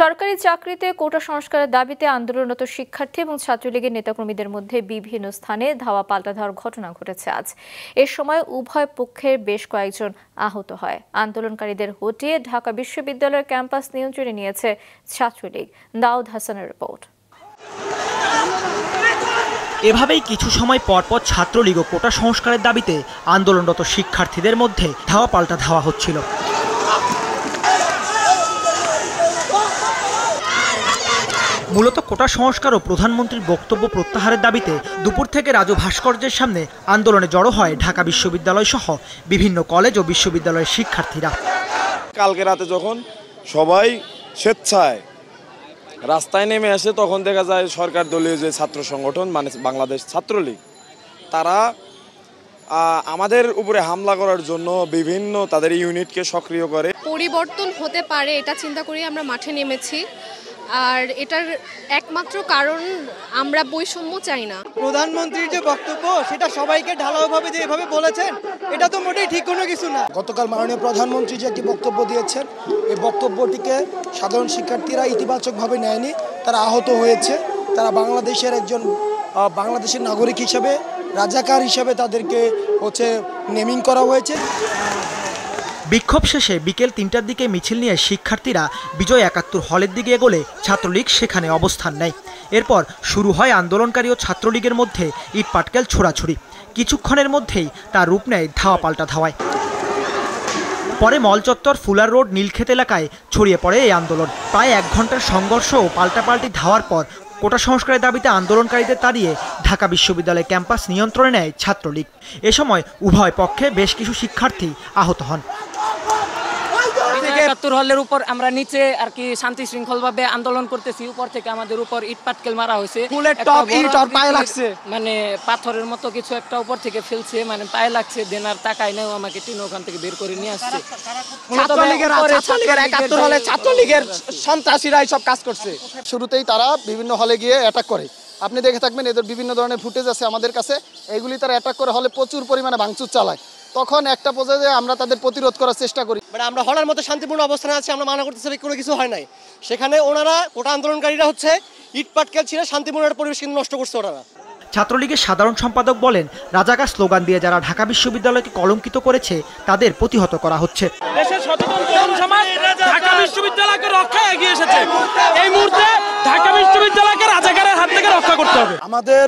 সরকারি চাকরিতে কোটা সংস্কারের দাবিতে আন্দোলনরত শিক্ষার্থী এবং ছাত্রলীগের নেতাকর্মীদের মধ্যে বিভিন্ন স্থানে ধাওয়া পাল্টা ধাওয়ার ঘটনা ঘটেছে আজ। এ সময় উভয় পক্ষের বেশ কয়েকজন আহত হয়। আন্দোলনকারীদের হটিয়ে ঢাকা বিশ্ববিদ্যালয়ের ক্যাম্পাস নিয়ন্ত্রণে নিয়েছে ছাত্রলীগ। দাউদ হাসানের রিপোর্ট। এভাবেই কিছু সময় পরপর ছাত্রলীগ ও কোটা সংস্কারের দাবিতে আন্দোলনরত শিক্ষার্থীদের মধ্যে ধাওয়া পাল্টা ধাওয়া হচ্ছিল। মূলত কোটা সংস্কার ও প্রধানমন্ত্রীর বক্তব্য প্রত্যাহারের দাবিতে দুপুর থেকে রাজু ভাস্কর্যের সামনে আন্দোলনে জড়ো হয় ঢাকা বিশ্ববিদ্যালয় সহ বিভিন্ন কলেজ ও বিশ্ববিদ্যালয়ের শিক্ষার্থীরা। কালকে রাতে যখন সবাই স্বেচ্ছায় রাস্তায় নেমে আসে তখন দেখা যায় সরকার দলীয় যে ছাত্র সংগঠন মানে বাংলাদেশ ছাত্রলীগ তারা আমাদের উপরে হামলা করার জন্য বিভিন্ন তাদের ইউনিটকে সক্রিয় করে। পরিবর্তন হতে পারে এটা চিন্তা করে আমরা মাঠে নেমেছি। আর এটার একমাত্র কারণ আমরা বৈষম্য চাই না। প্রধানমন্ত্রীর যে বক্তব্য সেটা সবাইকে ঢালাওভাবে যেভাবে বলেছেন এটা তো মোটেই ঠিক কোনো কিছু না। গতকাল মাননীয় প্রধানমন্ত্রী যে একটি বক্তব্য দিয়েছেন এই বক্তব্যটিকে সাধারণ শিক্ষার্থীরা ইতিবাচকভাবে নেয়নি, তারা আহত হয়েছে। তারা বাংলাদেশের নাগরিক হিসেবে রাজাকার হিসেবে তাদেরকে নেমিং করা হয়েছে। বিক্ষোভ শেষে বিকেল ৩টার দিকে মিছিল নিয়ে শিক্ষার্থীরা বিজয় ৭১ হলের দিকে এগোলে ছাত্রলীগ সেখানে অবস্থান নেয়। এরপর শুরু হয় আন্দোলনকারী ও ছাত্রলীগের মধ্যে ইট পাটকেল ছোড়াছুড়ি। কিছুক্ষণের মধ্যেই তার রূপ নেয় ধাওয়া পাল্টা ধাওয়ায়। পরে মল চত্বর, ফুলার রোড, নীলক্ষেত এলাকায় ছড়িয়ে পড়ে এই আন্দোলন। প্রায় ১ ঘন্টার সংঘর্ষ ও পাল্টাপাল্টি ধাওয়ার পর কোটা সংস্কারের দাবিতে আন্দোলনকারীদের তাড়িয়ে ঢাকা বিশ্ববিদ্যালয় ক্যাম্পাস নিয়ন্ত্রণে নেয় ছাত্রলীগ। এ সময় উভয় পক্ষে বেশ কিছু শিক্ষার্থী আহত হন। ৭১ হলের উপর আমরা নিচে আর কি শান্তি শৃঙ্খলভাবে আন্দোলন করতেছি। উপর থেকে আমাদের উপর ইট পাটকেল মারা হয়েছে, মানে পাথরের মতো কিছু একটা উপর থেকে ফেলছে, মানে পায়ে লাগছে। দেন আর তাকাই নাই, আমাকে টিনে ওখান থেকে বের করে নিয়ে আসছে। ছাত্রলীগের সন্ত্রাসীরা সব কাজ করছে। শুরুতেই তারা বিভিন্ন হলে গিয়ে অ্যাটাক করে। আপনি দেখে থাকবেন এদের বিভিন্ন ধরনের ফুটেজ আছে আমাদের কাছে। এইগুলি তারা অ্যাটাক করে হলে প্রচুর পরিমাণে ভাঙচুর চালায়। তখন একটা পর্যায়ে আমরা তাদের প্রতিরোধ করার চেষ্টা করি। মানে আমরা হলের মধ্যে শান্তিপূর্ণ অবস্থানে আছি, আমরা মানা করতেছি কোনো কিছু হয় নাই। সেখানে ওনারা কোটা আন্দোলনকারীরা ইট পাটকেল ছিঁড়ে শান্তিপূর্ণ পরিবেশ কিন্তু নষ্ট করছে ওনারা। ছাত্রলীগের সাধারণ সম্পাদক বলেন, রাজাকার স্লোগান দিয়ে যারা ঢাকা বিশ্ববিদ্যালয়কে কলঙ্কিত করেছে তাদের প্রতিহত করা হচ্ছে। দেশের সচেতন তরুণ সমাজ ঢাকা বিশ্ববিদ্যালয়কে রক্ষায় এগিয়ে এসেছে। এই মুহূর্তে ঢাকা বিশ্ববিদ্যালয়কে রাজাকারের হাত থেকে রক্ষা করতে হবে। আমাদের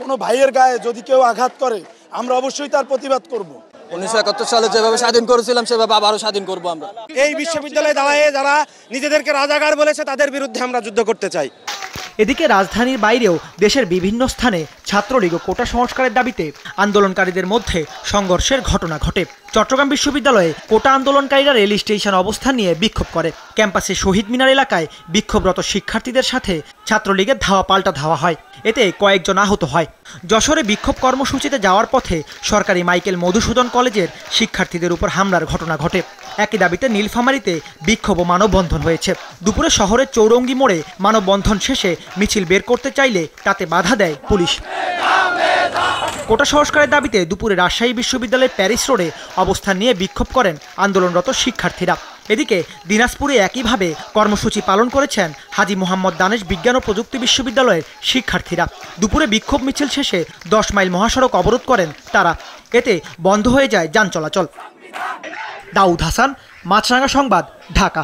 কোনো ভাইয়ের গায়ে যদি কেউ আঘাত করে আমরা অবশ্যই তার প্রতিবাদ করব। ১৯৭১ সালে যেভাবে স্বাধীন করেছিলাম সেভাবে আবারও স্বাধীন করব আমরা। এই বিশ্ববিদ্যালয়ে দাঁড়িয়ে যারা নিজেদেরকে রাজাকার বলেছে তাদের বিরুদ্ধে আমরা যুদ্ধ করতে চাই। এদিকে রাজধানীর বাইরেও দেশের বিভিন্ন স্থানে ছাত্রলীগ ও কোটা সংস্কারের দাবিতে আন্দোলনকারীদের মধ্যে সংঘর্ষের ঘটনা ঘটে। চট্টগ্রাম বিশ্ববিদ্যালয়ে কোটা আন্দোলনকারীরা রেল স্টেশন অবস্থান নিয়ে বিক্ষোভ করে। ক্যাম্পাসে শহীদ মিনার এলাকায় বিক্ষোভরত শিক্ষার্থীদের সাথে ছাত্রলীগের ধাওয়া পাল্টা ধাওয়া হয়, এতে কয়েকজন আহত হয়। যশোরে বিক্ষোভ কর্মসূচিতে যাওয়ার পথে সরকারি মাইকেল মধুসূদন কলেজের শিক্ষার্থীদের উপর হামলার ঘটনা ঘটে। একই দাবিতে নীলফামারীতে বিক্ষোভ ও মানববন্ধন হয়েছে। দুপুরে শহরের চৌরঙ্গি মোড়ে মানববন্ধন শেষে মিছিল বের করতে চাইলে তাতে বাধা দেয় পুলিশ। কোটা সংস্কারের দাবিতে দুপুরে রাজশাহী বিশ্ববিদ্যালয়ের প্যারিস রোডে অবস্থান নিয়ে বিক্ষোভ করেন আন্দোলনরত শিক্ষার্থীরা। এদিকে দিনাজপুরে একইভাবে কর্মসূচি পালন করেছেন হাজী মোহাম্মদ দানেশ বিজ্ঞান ও প্রযুক্তি বিশ্ববিদ্যালয়ের শিক্ষার্থীরা। দুপুরে বিক্ষোভ মিছিল শেষে ১০ মাইল মহাসড়ক অবরোধ করেন তারা। এতে বন্ধ হয়ে যায় যান চলাচল। দাউদ হাসান, মাছরাঙা সংবাদ, ঢাকা।